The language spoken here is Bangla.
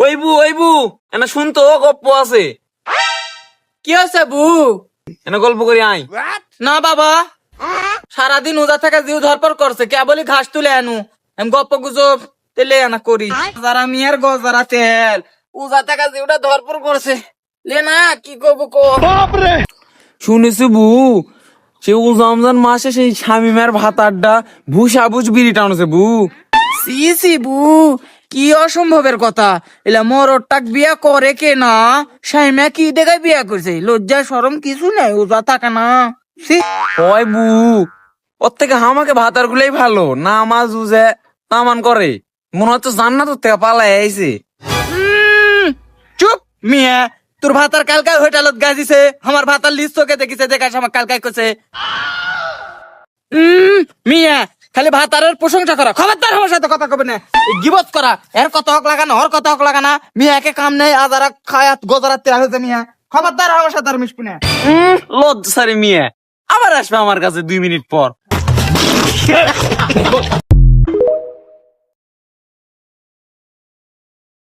ওইবু এনা শুনতো গপ্প আছে। কি আছে বু? এনা গল্প করি আয়। না বাবা, সারাদিন উজা থেকে জিউ ধরপর করছে, কেবলই ঘাস তুলে আনু, আমি গপ্প গুজব তেলে আনা করি। যারা মিয়ার গজারা তেল উজা থেকে জিউটা ধরপর করছে, লে না কি করবো কো। শুনেছি বু, সে রমজান মাসে সেই শামিমের ভাত আড্ডা ভুষা বুঝ বিড়ি টানছে বু। সি বু, কি অসম্ভবের কথা। এলা মরটাক বিয়া করে কে না, সাইমা কি দেখায় বিয়া করছে, লজ্জা শরম কিছু নাই, উজা থাকা না। সি ওই বু, ওর থেকে আমাকে ভাতার গুলাই ভালো, না মাছ বুঝে তামান করে, মনে হচ্ছে জান্নাত থেকে পালাই আইছে। চুপ মিয়া, তোর ভাতার কালকাই হোটেলত গাজিছে, আমার ভাতার লিস্ট চোখে দেখিছে, দেখাস আমার কালকাই করছে। মিয়া খালি ভাতারের প্রশংসা করা, খবরদার আমার সাথে কথা কবে না, গিবত করা, এর কথা হক লাগানা, ওর কথা হক লাগানা। মিয়া একে কাম নেই, আজারা খায়াত গজারাত তেরা হয়েছে মিয়া, খবরদার আমার সাথে আর মিশবি না। লজ্জা সারি মিয়া, আবার আসবে আমার কাছে 2 মিনিট পর।